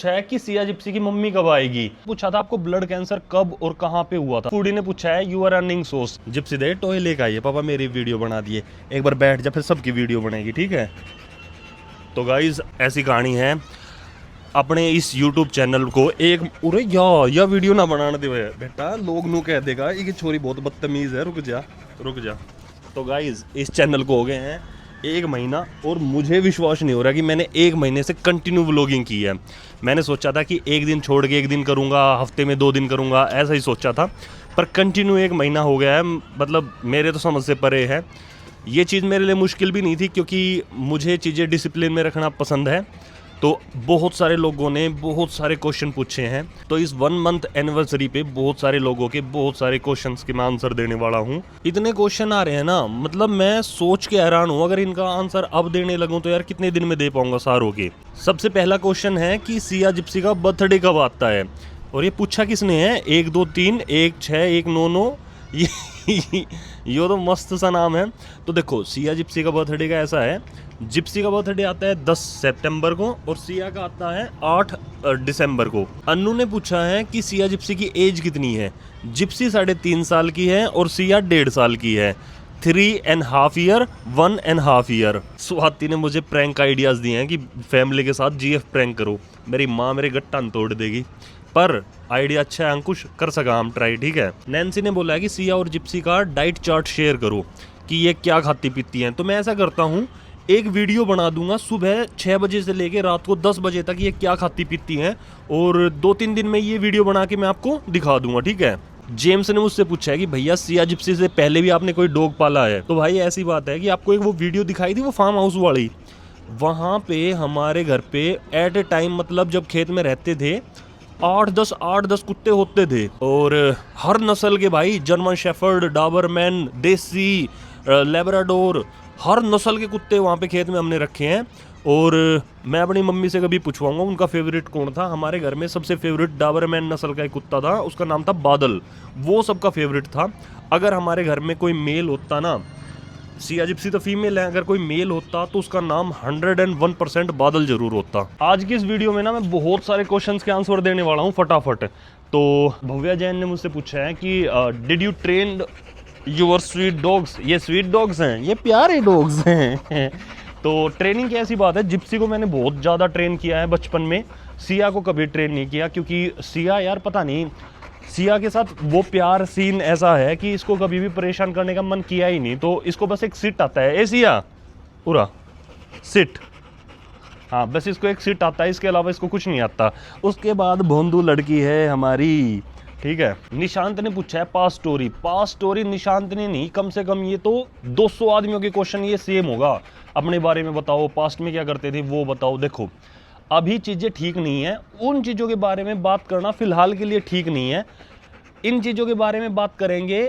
है कि सिया जिप्सी की मम्मी कब आएगी। पूछा था आपको ब्लड कैंसर कब और कहाँ पे हुआ था। फूडी ने पूछा है you are earning source. Gypsy दे टॉय लेकर आइए, पापा मेरी वीडियो बना दिए, एक बार बैठ जा फिर सबकी वीडियो बनेगी, ठीक है। तो गाइज ऐसी कहानी है। अपने इस YouTube चैनल को एक उरे या वीडियो ना बनाने दे बेटा, लोग नू कह देगा ये छोरी बहुत बदतमीज है, रुक जा। तो गाइज इस चैनल को हो गए हैं 1 महीना और मुझे विश्वास नहीं हो रहा कि मैंने 1 महीने से कंटिन्यू व्लॉगिंग की है। मैंने सोचा था कि 1 दिन छोड़ के 1 दिन करूँगा, हफ्ते में 2 दिन करूँगा, ऐसा ही सोचा था, पर कंटिन्यू 1 महीना हो गया है। मतलब मेरे तो समझ से परे है। ये चीज़ मेरे लिए मुश्किल भी नहीं थी क्योंकि मुझे चीज़ें डिसिप्लिन में रखना पसंद है। तो बहुत सारे लोगों ने बहुत सारे क्वेश्चन पूछे हैं, तो इस 1 मंथ एनिवर्सरी पे बहुत सारे लोगों के बहुत सारे क्वेश्चंस के मैं आंसर देने वाला हूँ। इतने क्वेश्चन आ रहे हैं ना, मतलब मैं सोच के हैरान हूँ, अगर इनका आंसर अब देने लगूँ तो यार कितने दिन में दे पाऊंगा सारों के। सबसे पहला क्वेश्चन है कि सिया जिप्सी का बर्थडे कब आता है, और ये पूछा किसने है? 1 2 3 1 6 1 9 9 ये तो मस्त सा नाम है। तो देखो सिया जिप्सी का बर्थडे का ऐसा है, जिप्सी का बर्थडे आता है 10 सितंबर को और सिया का आता है 8 दिसंबर को। अन्नू ने पूछा है कि सिया जिप्सी की एज कितनी है। जिप्सी 3.5 साल की है और सिया 1.5 साल की है। 3.5 ईयर 1.5 ईयर। स्वाति ने मुझे प्रैंक आइडियाज दिए हैं कि फैमिली के साथ जीएफ प्रैंक करो। मेरी माँ मेरे गट्टा तोड़ देगी, पर आइडिया अच्छा है अंकुश, कर सका हम ट्राई, ठीक है। नैन्सी ने बोला है कि सिया और जिप्सी का डाइट चार्ट शेयर करो कि ये क्या खाती पीती हैं। तो मैं ऐसा करता हूँ, एक वीडियो बना दूंगा सुबह 6 बजे से लेके रात को 10 बजे तक ये क्या खाती पीती हैं, और 2-3 दिन में ये वीडियो बना के मैं आपको दिखा दूंगा, ठीक है। जेम्स ने मुझसे पूछा है कि भैया सिया जिप्सी से पहले भी आपने कोई डॉग पाला है। तो भाई ऐसी बात है कि आपको एक वो वीडियो दिखाई थी वो फार्म हाउस वाली, वहाँ पे हमारे घर पे एट ए टाइम, मतलब जब खेत में रहते थे 8-10 कुत्ते होते थे, और हर नस्ल के भाई, जर्मन शेफर्ड, डाबरमैन, देसी, लेब्राडोर, हर नस्ल के कुत्ते वहाँ पे खेत में हमने रखे हैं। और मैं अपनी मम्मी से कभी पूछवाऊंगा उनका फेवरेट कौन था। हमारे घर में सबसे फेवरेट डाबरमैन नस्ल का एक कुत्ता था, उसका नाम था बादल, वो सबका फेवरेट था। अगर हमारे घर में कोई मेल होता ना, सिया जिप्सी तो फीमेल है, अगर कोई मेल होता तो उसका नाम 101% बादल जरूर होता। आज की इस वीडियो में ना मैं बहुत सारे क्वेश्चंस के आंसर देने वाला हूँ फटाफट। तो भव्या जैन ने मुझसे पूछा है कि did you train your sweet dogs. ये स्वीट डॉग्स हैं, ये प्यारे डॉग्स हैं। तो ट्रेनिंग की ऐसी बात है, जिप्सी को मैंने बहुत ज़्यादा ट्रेन किया है बचपन में, सिया को कभी ट्रेन नहीं किया, क्योंकि सिया यार पता नहीं, सिया के साथ वो प्यार सीन ऐसा है कि इसको कभी भी परेशान करने का मन किया ही नहीं। तो इसको बस एक सिट आता है, ए सिया पूरा सिट, हाँ बस इसको एक सिट आता है, इसके अलावा इसको कुछ नहीं आता। उसके बाद भोंदू लड़की है हमारी, ठीक है। निशांत ने पूछा है past story. Past story Nishant ने नहीं, कम से कम ये तो 200 आदमियों के क्वेश्चन ये सेम होगा। अपने बारे में बताओ, पास्ट में क्या करते थे वो बताओ। देखो अभी चीज़ें ठीक नहीं है, उन चीज़ों के बारे में बात करना फिलहाल के लिए ठीक नहीं है। इन चीज़ों के बारे में बात करेंगे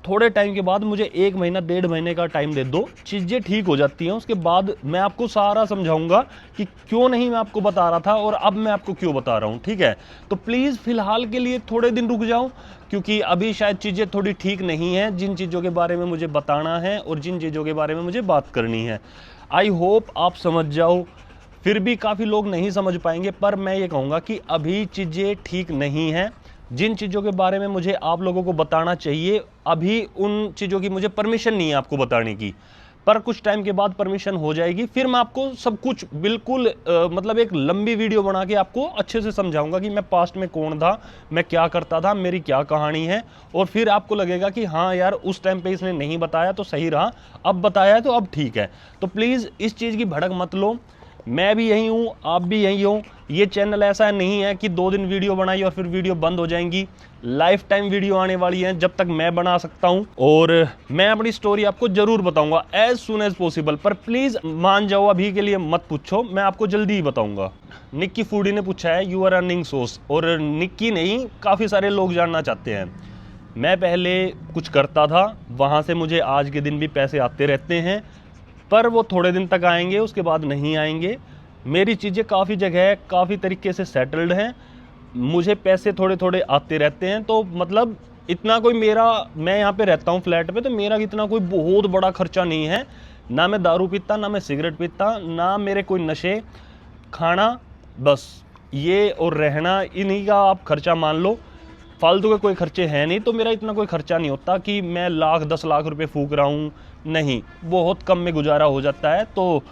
थोड़े टाइम के बाद। मुझे 1 महीना 1.5 महीने का टाइम दे दो, चीज़ें ठीक हो जाती हैं, उसके बाद मैं आपको सारा समझाऊंगा कि क्यों नहीं मैं आपको बता रहा था और अब मैं आपको क्यों बता रहा हूँ, ठीक है। तो प्लीज़ फिलहाल के लिए थोड़े दिन रुक जाओ, क्योंकि अभी शायद चीज़ें थोड़ी ठीक नहीं हैं। जिन चीज़ों के बारे में मुझे बताना है और जिन चीज़ों के बारे में मुझे बात करनी है, आई होप आप समझ जाओ। फिर भी काफ़ी लोग नहीं समझ पाएंगे, पर मैं ये कहूँगा कि अभी चीज़ें ठीक नहीं हैं। जिन चीज़ों के बारे में मुझे आप लोगों को बताना चाहिए, अभी उन चीज़ों की मुझे परमिशन नहीं है आपको बताने की, पर कुछ टाइम के बाद परमिशन हो जाएगी। फिर मैं आपको सब कुछ बिल्कुल मतलब एक लंबी वीडियो बना के आपको अच्छे से समझाऊंगा कि मैं पास्ट में कौन था, मैं क्या करता था, मेरी क्या कहानी है। और फिर आपको लगेगा कि हाँ यार उस टाइम पे इसने नहीं बताया तो सही रहा, अब बताया है तो अब ठीक है। तो प्लीज़ इस चीज़ की भड़क मत लो, मैं भी यही हूँ, आप भी यही हो। ये चैनल ऐसा नहीं है कि 2 दिन वीडियो बनाई और फिर वीडियो बंद हो जाएंगी। लाइफ टाइम वीडियो आने वाली है जब तक मैं बना सकता हूँ, और मैं अपनी स्टोरी आपको जरूर बताऊंगा एज सुन एज पॉसिबल। पर प्लीज़ मान जाओ, अभी के लिए मत पूछो, मैं आपको जल्दी ही बताऊंगा। निक्की फूडी ने पूछा है यू आर अर्निंग सोर्स, और निक्की नहीं, काफ़ी सारे लोग जानना चाहते हैं। मैं पहले कुछ करता था, वहाँ से मुझे आज के दिन भी पैसे आते रहते हैं, पर वो थोड़े दिन तक आएंगे, उसके बाद नहीं आएंगे। मेरी चीज़ें काफ़ी जगह काफ़ी तरीके से सेटल्ड हैं, मुझे पैसे थोड़े थोड़े आते रहते हैं। तो मतलब इतना कोई मेरा, मैं यहाँ पे रहता हूँ फ्लैट पे, तो मेरा इतना कोई बहुत बड़ा खर्चा नहीं है। ना मैं दारू पीता, ना मैं सिगरेट पीता, ना मेरे कोई नशे, खाना, बस ये और रहना, इन्हीं का आप खर्चा मान लो। फालतू के कोई खर्चे हैं नहीं, तो मेरा इतना कोई खर्चा नहीं होता कि मैं लाख 10 लाख रुपए फूक रहा हूँ, नहीं, बहुत कम में गुजारा हो जाता है। तो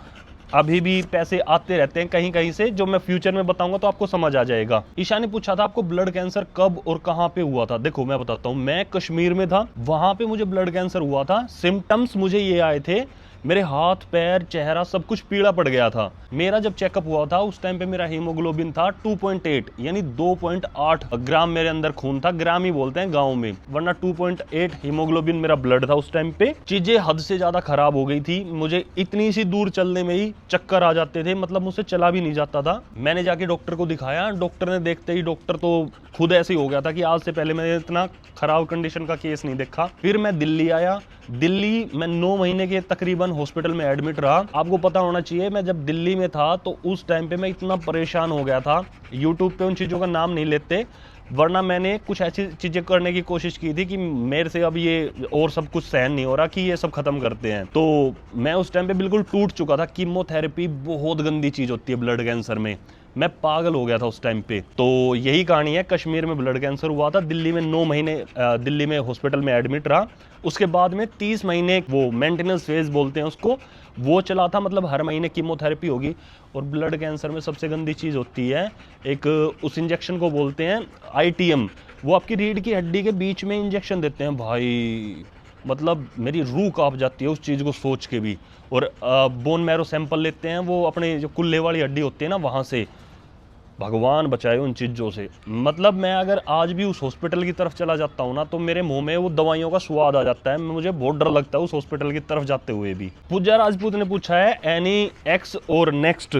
अभी भी पैसे आते रहते हैं कहीं कहीं से, जो मैं फ्यूचर में बताऊंगा तो आपको समझ आ जाएगा। ईशा ने पूछा था आपको ब्लड कैंसर कब और कहां पे हुआ था। देखो मैं बताता हूं, मैं कश्मीर में था, वहां पे मुझे ब्लड कैंसर हुआ था। सिम्टम्स मुझे ये आए थे, मेरे हाथ पैर चेहरा सब कुछ पीला पड़ गया था। मेरा जब चेकअप हुआ था उस टाइम पे मेरा हीमोग्लोबिन था 2.8 यानी 2.8 ग्राम मेरे अंदर खून था। ग्राम ही बोलते हैं गांव में, वरना 2.8 हीमोग्लोबिन मेरा ब्लड था उस टाइम पे। चीजें हद से ज्यादा खराब हो गई थी, मुझे इतनी सी दूर चलने में ही चक्कर आ जाते थे, मतलब मुझसे चला भी नहीं जाता था। मैंने जाके डॉक्टर को दिखाया, डॉक्टर ने देखते ही, डॉक्टर तो खुद ऐसे ही हो गया था कि आज से पहले मैंने इतना खराब कंडीशन का केस नहीं देखा। फिर मैं दिल्ली आया, दिल्ली मैं 9 महीने के तकरीबन हॉस्पिटल में एडमिट रहा। आपको पता होना चाहिए, मैं जब दिल्ली में था तो उस टाइम पे मैं इतना परेशान हो गया था, यूट्यूब पे उन चीज़ों का नाम नहीं लेते, वरना मैंने कुछ ऐसी चीज़ें करने की कोशिश की थी कि मेरे से अब ये और सब कुछ सहन नहीं हो रहा कि ये सब खत्म करते हैं। तो मैं उस टाइम पे बिल्कुल टूट चुका था। कीमोथेरेपी बहुत गंदी चीज़ होती है ब्लड कैंसर में, मैं पागल हो गया था उस टाइम पे। तो यही कहानी है, कश्मीर में ब्लड कैंसर हुआ था, दिल्ली में 9 महीने दिल्ली में हॉस्पिटल में एडमिट रहा। उसके बाद में 30 महीने वो मेंटेनेंस फेज बोलते हैं उसको, वो चला था, मतलब हर महीने कीमोथेरेपी होगी। और ब्लड कैंसर में सबसे गंदी चीज़ होती है एक, उस इंजेक्शन को बोलते हैं ITM, वो आपकी रीढ़ की हड्डी के बीच में इंजेक्शन देते हैं भाई, मतलब मेरी रूह कांप जाती है उस चीज़ को सोच के भी। और बोन मैरो सैंपल लेते हैं, वो अपने जो कुल्ले वाली हड्डी होती है ना वहाँ से, भगवान बचाए उन चीज़ों से। मतलब मैं अगर आज भी उस हॉस्पिटल की तरफ चला जाता हूँ ना, तो मेरे मुंह में वो दवाइयों का स्वाद आ जाता है, मुझे बहुत डर लगता है उस हॉस्पिटल की तरफ जाते हुए भी। पूजा राजपूत ने पूछा है एनी एक्स और नेक्स्ट।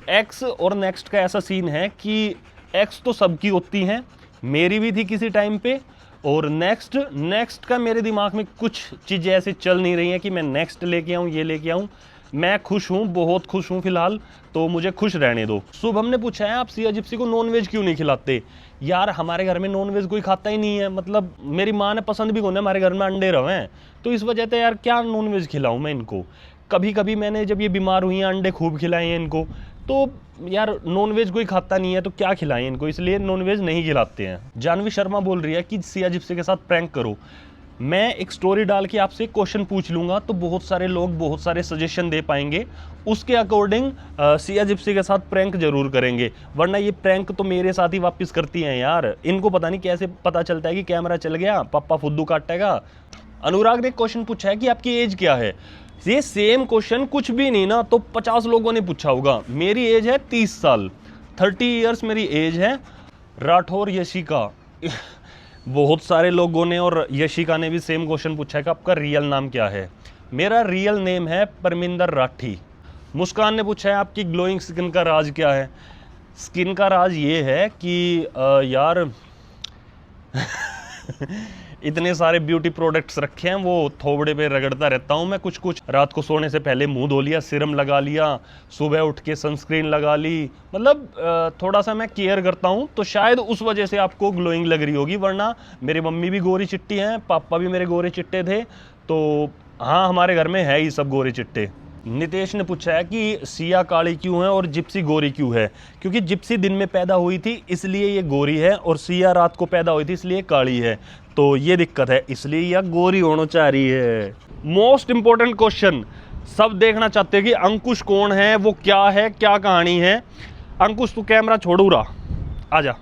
एक्स और नेक्स्ट का ऐसा सीन है कि एक्स तो सबकी होती हैं, मेरी भी थी किसी टाइम पे, और नेक्स्ट का मेरे दिमाग में कुछ चीज़ें ऐसे चल नहीं रही हैं कि मैं नेक्स्ट लेके आऊँ, ये लेके आऊँ। मैं खुश हूँ, बहुत खुश हूँ फिलहाल, तो मुझे खुश रहने दो। शुभम ने पूछा है आप सिया जिप्सी को नॉनवेज क्यों नहीं खिलाते। यार हमारे घर में नॉनवेज कोई खाता ही नहीं है, मतलब मेरी माँ ने पसंद भी कौन है, हमारे घर में अंडे रहे हैं, तो इस वजह से यार क्या नॉनवेज खिलाऊं मैं इनको। कभी कभी मैंने जब ये बीमार हुई हैं अंडे खूब खिलाए हैं इनको, तो यार नॉनवेज कोई खाता नहीं है तो क्या खिलाएं इनको, इसलिए नॉनवेज नहीं खिलाते हैं। जानवी शर्मा बोल रही है कि सिया जिप्सी के साथ प्रैंक करो। मैं एक स्टोरी डाल के आपसे क्वेश्चन पूछ लूंगा तो बहुत सारे लोग बहुत सारे सजेशन दे पाएंगे, उसके अकॉर्डिंग सिया जिप्सी के साथ प्रैंक जरूर करेंगे। वरना ये प्रैंक तो मेरे साथ ही वापस करती हैं यार, इनको पता नहीं कैसे पता चलता है कि कैमरा चल गया पापा फुद्दू काटेगा। अनुराग ने क्वेश्चन पूछा है कि आपकी एज क्या है। ये सेम क्वेश्चन कुछ भी नहीं ना तो 50 लोगों ने पूछा होगा। मेरी एज है 30 साल, 30 ईयर्स मेरी एज है। राठौर यशिका बहुत सारे लोगों ने और यशिका ने भी सेम क्वेश्चन पूछा है कि आपका रियल नाम क्या है। मेरा रियल नेम है परमिंदर राठी। मुस्कान ने पूछा है आपकी ग्लोइंग स्किन का राज क्या है। स्किन का राज ये है कि यार इतने सारे ब्यूटी प्रोडक्ट्स रखे हैं, वो थोबड़े पे रगड़ता रहता हूँ मैं कुछ कुछ। रात को सोने से पहले मुंह धो लिया, सिरम लगा लिया, सुबह उठ के सनस्क्रीन लगा ली, मतलब थोड़ा सा मैं केयर करता हूँ, तो शायद उस वजह से आपको ग्लोइंग लग रही होगी। वरना मेरी मम्मी भी गोरी चिट्टी हैं, पापा भी मेरे गोरे चिट्टे थे, तो हाँ हमारे घर में है ही सब गोरे चिट्टे। नितेश ने पूछा है कि सिया काली क्यों है और जिप्सी गोरी क्यों है। क्योंकि जिप्सी दिन में पैदा हुई थी इसलिए ये गोरी है, और सिया रात को पैदा हुई थी इसलिए काली है, तो ये दिक्कत है, इसलिए यह गोरी होना चाह रही है। मोस्ट इंपॉर्टेंट क्वेश्चन, सब देखना चाहते हैं कि अंकुश कौन है, वो क्या है, क्या कहानी है। अंकुश तू कैमरा छोड़ू रहा, आजा।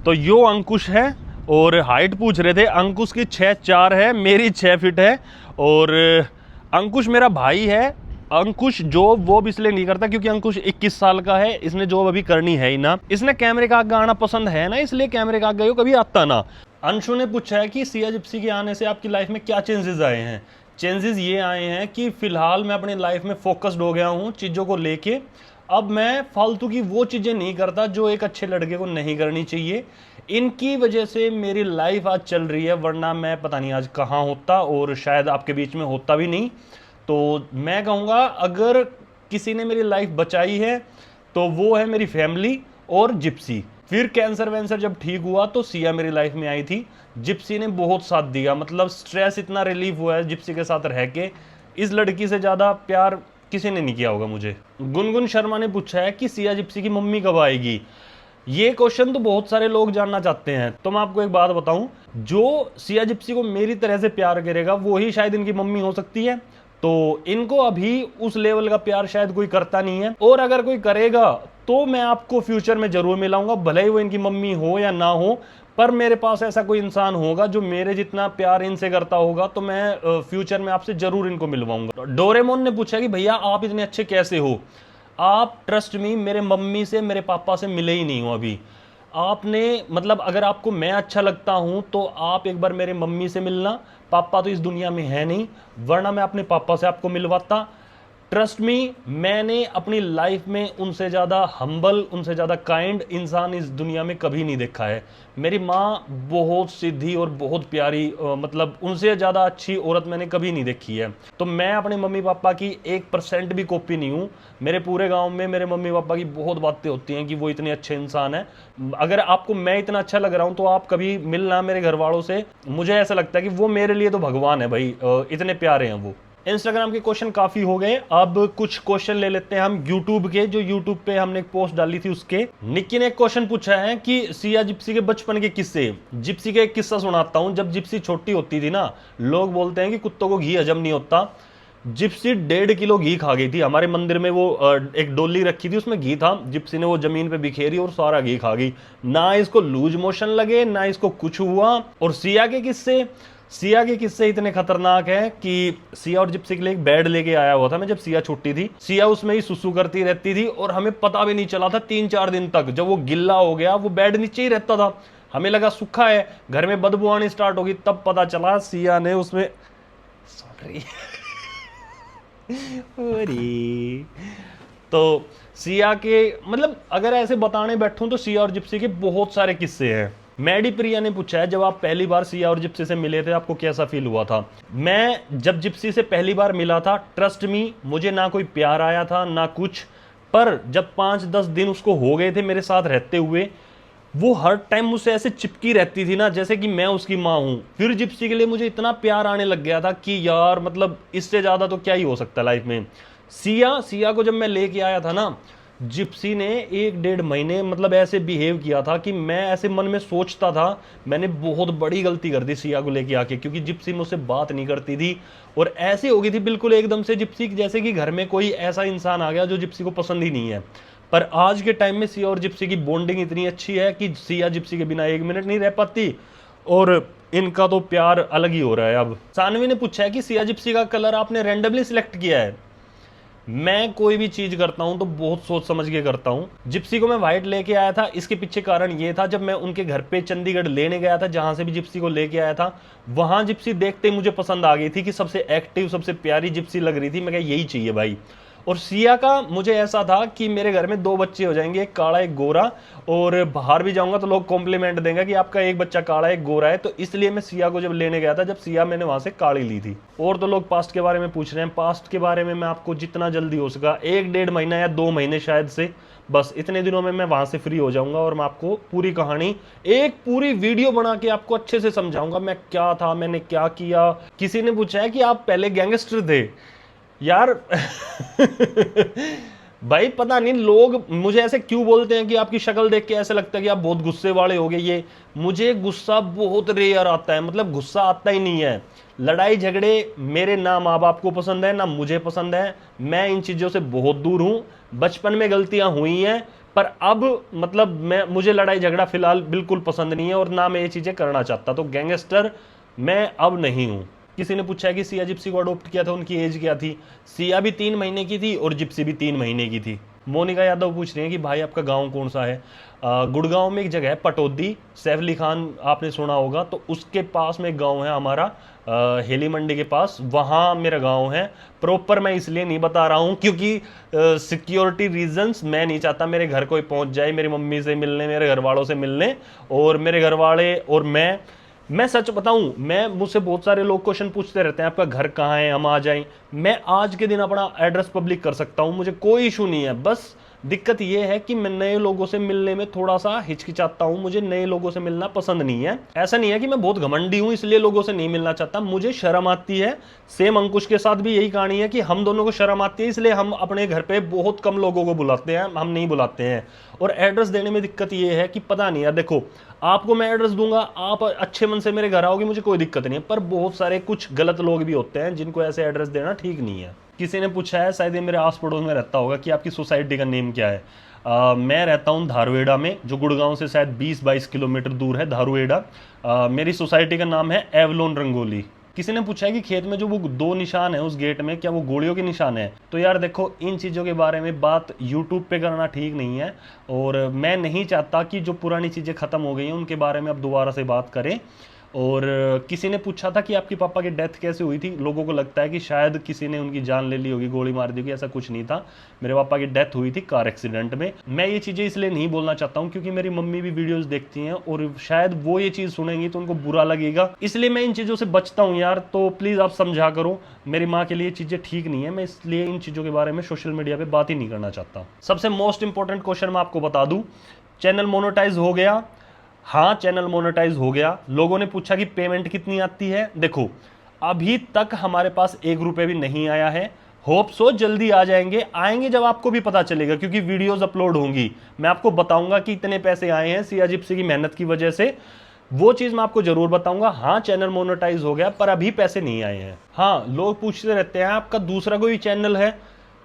तो यो अंकुश है, और हाइट पूछ रहे थे, अंकुश की 6'4" है, मेरी 6 फीट है, और अंकुश मेरा भाई है। अंकुश जॉब वो भी इसलिए नहीं करता क्योंकि अंकुश 21 साल का है, इसने जॉब अभी करनी है ही ना, इसने कैमरे का आगे आना पसंद है ना, इसलिए कैमरे का आगे वो कभी आता ना। अंशु ने पूछा है कि सिया जिप्सी के आने से आपकी लाइफ में क्या चेंजेस आए हैं। चेंजेस ये आए हैं कि फिलहाल मैं अपनी लाइफ में फोकस्ड हो गया हूँ चीज़ों को लेके। अब मैं फालतू की वो चीज़ें नहीं करता जो एक अच्छे लड़के को नहीं करनी चाहिए। इनकी वजह से मेरी लाइफ आज चल रही है, वरना मैं पता नहीं आज कहाँ होता, और शायद आपके बीच में होता भी नहीं। तो मैं कहूँगा अगर किसी ने मेरी लाइफ बचाई है तो वो है मेरी फैमिली और जिप्सी। फिर कैंसर वैंसर जब ठीक हुआ तो सिया मेरी लाइफ में आई थी, जिप्सी ने बहुत साथ दिया, मतलब स्ट्रेस इतना रिलीफ हुआ है जिप्सी के साथ रह के, इस लड़की से ज्यादा प्यार किसी ने नहीं किया होगा मुझे। गुनगुन शर्मा ने पूछा है कि सिया जिप्सी की मम्मी कब आएगी। ये क्वेश्चन तो बहुत सारे लोग जानना चाहते हैं। तो मैं आपको एक बात बताऊं, जो सिया जिप्सी को मेरी तरह से प्यार करेगा वो ही शायद इनकी मम्मी हो सकती है। तो इनको अभी उस लेवल का प्यार शायद कोई करता नहीं है, और अगर कोई करेगा तो मैं आपको फ्यूचर में जरूर मिलाऊंगा, भले ही वो इनकी मम्मी हो या ना हो। पर मेरे पास ऐसा कोई इंसान होगा जो मेरे जितना प्यार इनसे करता होगा, तो मैं फ्यूचर में आपसे जरूर इनको मिलवाऊंगा। डोरेमोन ने पूछा कि भैया आप इतने अच्छे कैसे हो। आप ट्रस्ट मी, मेरे मम्मी से मेरे पापा से मिले ही नहीं हो अभी। आपने मतलब अगर आपको मैं अच्छा लगता हूं तो आप एक बार मेरे मम्मी से मिलना। पापा तो इस दुनिया में है नहीं, वरना मैं अपने पापा से आपको मिलवाता। ट्रस्ट मी, मैंने अपनी लाइफ में उनसे ज़्यादा हम्बल, उनसे ज़्यादा काइंड इंसान इस दुनिया में कभी नहीं देखा है। मेरी माँ बहुत सीधी और बहुत प्यारी, मतलब उनसे ज़्यादा अच्छी औरत मैंने कभी नहीं देखी है। तो मैं अपने मम्मी पापा की 1% भी कॉपी नहीं हूँ। मेरे पूरे गांव में मेरे मम्मी पापा की बहुत बातें होती हैं कि वो इतने अच्छे इंसान हैं। अगर आपको मैं इतना अच्छा लग रहा हूँ तो आप कभी मिलना मेरे घर वालों से। मुझे ऐसा लगता है कि वो मेरे लिए तो भगवान है भाई, इतने प्यारे हैं वो। इंस्टाग्राम के क्वेश्चन काफी हो गए, अब कुछ क्वेश्चन ले लेते हैं हम यूट्यूब के, जो यूट्यूब पे हमने एक पोस्ट डाली थी उसके। निक्की ने एक क्वेश्चन पूछा है कि सिया जिप्सी के बचपन के किस्से। जिप्सी का एक किस्सा सुनाता हूं। जब जिप्सी छोटी होती थी ना, लोग बोलते हैं कि कुत्तों को घी हजम नहीं होता। जिप्सी 1.5 किलो घी खा गई थी। हमारे मंदिर में वो एक डोली रखी थी, उसमें घी था। जिप्सी ने वो जमीन पे बिखेरी और सारा घी खा गई। ना इसको लूज मोशन लगे, ना इसको कुछ हुआ। और सिया के किस्से इतने खतरनाक हैं कि सिया और जिप्सी के लिए एक बेड लेके आया हुआ था मैं, जब सिया छोटी थी। सिया उसमें ही सुसु करती रहती थी और हमें पता भी नहीं चला था 3-4 दिन तक। जब वो गिल्ला हो गया, वो बेड नीचे ही रहता था, हमें लगा सूखा है, घर में बदबू आनी स्टार्ट होगी, तब पता चला सिया ने उसमें सॉरी तो सिया के मतलब अगर ऐसे बताने बैठूं तो सिया और जिप्सी के बहुत सारे किस्से हैं। मैडी प्रिया ने पूछा है, जब आप पहली बार सिया और जिप्सी से मिले थे आपको कैसा फील हुआ था। मैं जब जिप्सी से पहली बार मिला था, ट्रस्ट मी, मुझे ना कोई प्यार आया था ना कुछ। पर जब 5-10 दिन उसको हो गए थे मेरे साथ रहते हुए, वो हर टाइम मुझसे ऐसे चिपकी रहती थी ना जैसे कि मैं उसकी माँ हूं। फिर जिप्सी के लिए मुझे इतना प्यार आने लग गया था कि यार मतलब इससे ज्यादा तो क्या ही हो सकता है लाइफ में। सिया को जब मैं लेके आया था ना, जिप्सी ने 1-1.5 महीने मतलब ऐसे बिहेव किया था कि मैं ऐसे मन में सोचता था मैंने बहुत बड़ी गलती कर दी सिया को लेके आके, क्योंकि जिप्सी मुझसे बात नहीं करती थी और ऐसे हो गई थी बिल्कुल एकदम से जिप्सी, जैसे कि घर में कोई ऐसा इंसान आ गया जो जिप्सी को पसंद ही नहीं है। पर आज के टाइम में सिया और जिप्सी की बॉन्डिंग इतनी अच्छी है कि सिया जिप्सी के बिना 1 मिनट नहीं रह पाती, और इनका तो प्यार अलग ही हो रहा है। अब सानवी ने पूछा है कि सिया जिप्सी का कलर आपने रैंडमली सिलेक्ट किया है। मैं कोई भी चीज करता हूं तो बहुत सोच समझ के करता हूं। जिप्सी को मैं व्हाइट लेके आया था, इसके पीछे कारण ये था, जब मैं उनके घर पे चंडीगढ़ लेने गया था, जहां से भी जिप्सी को लेके आया था, वहां जिप्सी देखते ही मुझे पसंद आ गई थी कि सबसे एक्टिव सबसे प्यारी जिप्सी लग रही थी। मैं कहा यही चाहिए भाई। और सिया का मुझे ऐसा था कि मेरे घर में 2 बच्चे हो जाएंगे, एक काला एक गोरा, और बाहर भी जाऊंगा तो लोग कॉम्प्लीमेंट देंगे कि आपका एक बच्चा काला एक गोरा है। तो इसलिए मैं सिया को जब लेने गया था, जब सिया मैंने वहां से काली ली थी। और तो लोग पास्ट के बारे में पूछ रहे हैं, पास्ट के बारे में मैं आपको जितना जल्दी हो सका 1-1.5 महीना या 2 महीने शायद से, बस इतने दिनों में मैं वहां से फ्री हो जाऊंगा और मैं आपको पूरी कहानी एक पूरी वीडियो बना के आपको अच्छे से समझाऊंगा मैं क्या था, मैंने क्या किया। किसी ने पूछा है कि आप पहले गैंगस्टर थे। यार भाई पता नहीं लोग मुझे ऐसे क्यों बोलते हैं कि आपकी शक्ल देख के ऐसे लगता है कि आप बहुत गुस्से वाले हो गए। ये मुझे गुस्सा बहुत रेयर आता है, मतलब गुस्सा आता ही नहीं है। लड़ाई झगड़े मेरे ना माँ बाप को पसंद है ना मुझे पसंद है, मैं इन चीजों से बहुत दूर हूं। बचपन में गलतियां हुई हैं, पर अब मतलब मुझे लड़ाई झगड़ा फिलहाल बिल्कुल पसंद नहीं है और ना मैं ये चीजें करना चाहता। तो गैंगस्टर मैं अब नहीं हूं। किसी ने पूछा है कि सिया जिप्सी को अडॉप्ट किया था उनकी एज क्या थी। सिया भी 3 महीने की थी और जिप्सी भी 3 महीने की थी। मोनिका यादव पूछ रही है कि भाई आपका गांव कौन सा है। गुड़गांव में एक जगह है पटौदी, सैफ अली खान आपने सुना होगा, तो उसके पास में एक गांव है हमारा, हेली मंडी के पास, वहां मेरा गांव है। प्रॉपर मैं इसलिए नहीं बता रहा हूं क्योंकि सिक्योरिटी रीजंस, मैं नहीं चाहता मेरे घर कोई पहुंच जाए मेरी मम्मी से मिलने, मेरे घर वालों से मिलने, और मेरे घर वाले और मैं सच बताऊं, मैं मुझसे बहुत सारे लोग क्वेश्चन पूछते रहते हैं आपका घर कहाँ है, हम आ जाएं। मैं आज के दिन अपना एड्रेस पब्लिक कर सकता हूं, मुझे कोई इशू नहीं है। बस दिक्कत ये है कि मैं नए लोगों से मिलने में थोड़ा सा हिचकिचाता हूं, मुझे नए लोगों से मिलना पसंद नहीं है। ऐसा नहीं है कि मैं बहुत घमंडी हूं इसलिए लोगों से नहीं मिलना चाहता, मुझे शर्म आती है। सेम अंकुश के साथ भी यही कहानी है कि हम दोनों को शर्म आती है, इसलिए हम अपने घर पे बहुत कम लोगों को बुलाते हैं, हम नहीं बुलाते हैं। और एड्रेस देने में दिक्कत ये है कि पता नहीं यार, देखो आपको मैं एड्रेस दूंगा, आप अच्छे मन से मेरे घर आओगे, मुझे कोई दिक्कत नहीं है, पर बहुत सारे कुछ गलत लोग भी होते हैं जिनको ऐसे एड्रेस देना ठीक नहीं है। किसी ने पूछा है, शायद ये मेरे आस पड़ोस में रहता होगा, कि आपकी सोसाइटी का नेम क्या है। मैं रहता हूँ धारुएड़ा में, जो गुड़गांव से शायद 20-22 किलोमीटर दूर है धारुएड़ा। मेरी सोसाइटी का नाम है एवलोन रंगोली। किसी ने पूछा है कि खेत में जो वो 2 निशान है उस गेट में, क्या वो गोलियों के निशान है। तो यार देखो, इन चीज़ों के बारे में बात यूट्यूब पे करना ठीक नहीं है, और मैं नहीं चाहता कि जो पुरानी चीज़ें ख़त्म हो गई हैं उनके बारे में अब दोबारा से बात करें। और किसी ने पूछा था कि आपके पापा की डेथ कैसे हुई थी। लोगों को लगता है कि शायद किसी ने उनकी जान ले ली होगी, गोली मार दी होगी, ऐसा कुछ नहीं था। मेरे पापा की डेथ हुई थी कार एक्सीडेंट में। मैं ये चीज़ें इसलिए नहीं बोलना चाहता हूँ क्योंकि मेरी मम्मी भी वीडियोस देखती हैं और शायद वो ये चीज़ सुनेंगी तो उनको बुरा लगेगा, इसलिए मैं इन चीज़ों से बचता हूँ यार। तो प्लीज़ आप समझा करो, मेरी माँ के लिए चीज़ें ठीक नहीं है, मैं इसलिए इन चीज़ों के बारे में सोशल मीडिया पर बात ही नहीं करना चाहता। सबसे मोस्ट इंपॉर्टेंट क्वेश्चन मैं आपको बता दूँ, चैनल मोनेटाइज हो गया? हाँ, चैनल मोनेटाइज हो गया। लोगों ने पूछा कि पेमेंट कितनी आती है। देखो, अभी तक हमारे पास 1 रुपये भी नहीं आया है। होप सो जल्दी आ जाएंगे, आएंगे जब आपको भी पता चलेगा, क्योंकि वीडियोस अपलोड होंगी, मैं आपको बताऊंगा कि इतने पैसे आए हैं सिया जिप्सी की मेहनत की वजह से, वो चीज़ मैं आपको जरूर बताऊंगा। हाँ, चैनल मोनेटाइज हो गया, पर अभी पैसे नहीं आए हैं। हाँ, लोग पूछते रहते हैं आपका दूसरा कोई चैनल है?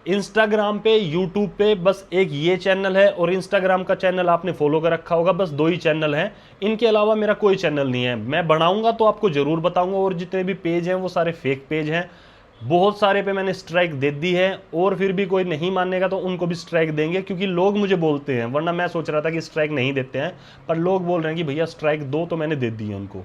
इंस्टाग्राम पे, यूट्यूब पे बस एक ये चैनल है, और इंस्टाग्राम का चैनल आपने फॉलो कर रखा होगा, बस 2 ही चैनल हैं। इनके अलावा मेरा कोई चैनल नहीं है। मैं बनाऊंगा तो आपको जरूर बताऊंगा, और जितने भी पेज हैं वो सारे फेक पेज हैं। बहुत सारे पे मैंने स्ट्राइक दे दी है, और फिर भी कोई नहीं मानेगा तो उनको भी स्ट्राइक देंगे, क्योंकि लोग मुझे बोलते हैं। वरना मैं सोच रहा था कि स्ट्राइक नहीं देते हैं, पर लोग बोल रहे हैं कि भैया स्ट्राइक दो, तो मैंने दे दी है उनको।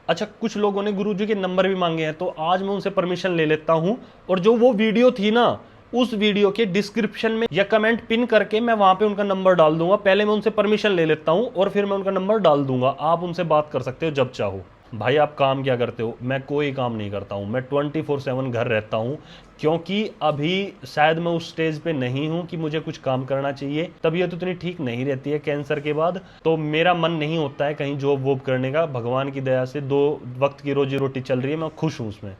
अच्छा, कुछ लोगों ने गुरुजी के नंबर भी मांगे हैं, तो आज मैं उनसे परमिशन ले लेता हूं, और जो वो वीडियो थी ना, उस वीडियो के डिस्क्रिप्शन में या कमेंट पिन करके मैं वहां पे उनका नंबर डाल दूंगा। पहले मैं उनसे परमिशन ले लेता हूं और फिर मैं उनका नंबर डाल दूंगा। आप उनसे बात कर सकते हो जब चाहो। भाई, आप काम क्या करते हो? मैं कोई काम नहीं करता हूं, मैं 24/7 घर रहता हूं, क्योंकि अभी शायद मैं उस स्टेज पे नहीं हूं कि मुझे कुछ काम करना चाहिए। तबीयत उतनी ठीक नहीं रहती है कैंसर के बाद, तो मेरा मन नहीं होता है कहीं जॉब वॉब करने का। भगवान की दया से 2 वक्त की रोजी रोटी चल रही है, मैं खुश हूं उसमें।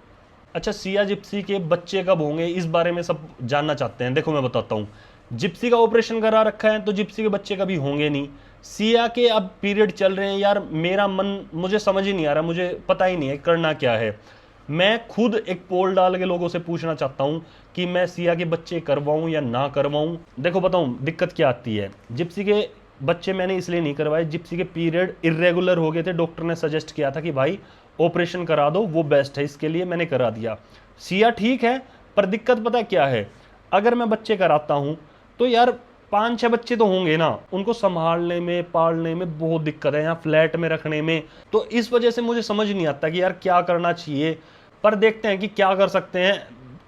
अच्छा, सिया जिप्सी के बच्चे कब होंगे, इस बारे में सब जानना चाहते हैं। देखो मैं बताता हूँ, जिप्सी का ऑपरेशन करा रखा है तो जिप्सी के बच्चे कभी होंगे नहीं। सिया के अब पीरियड चल रहे हैं यार, मेरा मन, मुझे समझ ही नहीं आ रहा, मुझे पता ही नहीं है करना क्या है। मैं खुद एक पोल डाल के लोगों से पूछना चाहता हूँ कि मैं सिया के बच्चे करवाऊँ या ना करवाऊँ। देखो बताऊँ दिक्कत क्या आती है। जिप्सी के बच्चे मैंने इसलिए नहीं करवाए, जिप्सी के पीरियड इरेगुलर हो गए थे, डॉक्टर ने सजेस्ट किया था कि भाई ऑपरेशन करा दो, वो बेस्ट है, इसके लिए मैंने करा दिया। सिया ठीक है, पर दिक्कत पता क्या है, अगर मैं बच्चे कराता हूं तो यार 5-6 बच्चे तो होंगे ना, उनको संभालने में, पालने में बहुत दिक्कत है, यहाँ फ्लैट में रखने में। तो इस वजह से मुझे समझ नहीं आता कि यार क्या करना चाहिए, पर देखते हैं कि क्या कर सकते हैं,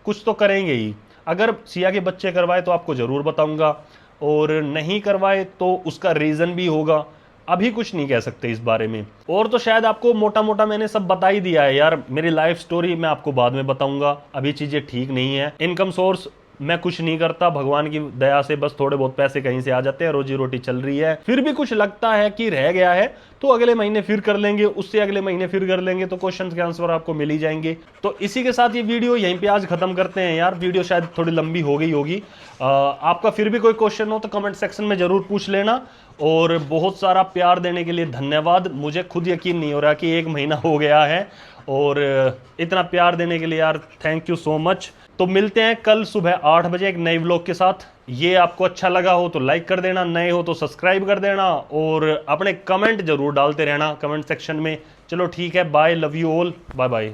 कुछ तो करेंगे ही। अगर सिया के बच्चे करवाए तो आपको ज़रूर बताऊंगा, और नहीं करवाए तो उसका रीज़न भी होगा। अभी कुछ नहीं कह सकते इस बारे में। और तो शायद आपको मोटा मोटा मैंने सब बता ही दिया है यार। मेरी लाइफ स्टोरी मैं आपको बाद में बताऊंगा, अभी चीज़ें ठीक नहीं है। इनकम सोर्स मैं कुछ नहीं करता, भगवान की दया से बस थोड़े बहुत पैसे कहीं से आ जाते हैं, रोजी रोटी चल रही है। फिर भी कुछ लगता है कि रह गया है तो अगले महीने फिर कर लेंगे, उससे अगले महीने फिर कर लेंगे, तो क्वेश्चन के आंसर आपको मिल ही जाएंगे। तो इसी के साथ ये वीडियो यहीं पे आज खत्म करते हैं यार। वीडियो शायद थोड़ी लंबी हो गई होगी। आपका फिर भी कोई क्वेश्चन हो तो कमेंट सेक्शन में जरूर पूछ लेना। और बहुत सारा प्यार देने के लिए धन्यवाद। मुझे खुद यकीन नहीं हो रहा कि 1 महीना हो गया है, और इतना प्यार देने के लिए यार थैंक यू सो मच। तो मिलते हैं कल सुबह 8 बजे एक नए व्लॉग के साथ। ये आपको अच्छा लगा हो तो लाइक कर देना, नए हो तो सब्सक्राइब कर देना, और अपने कमेंट जरूर डालते रहना कमेंट सेक्शन में। चलो ठीक है, bye, love you all, bye bye.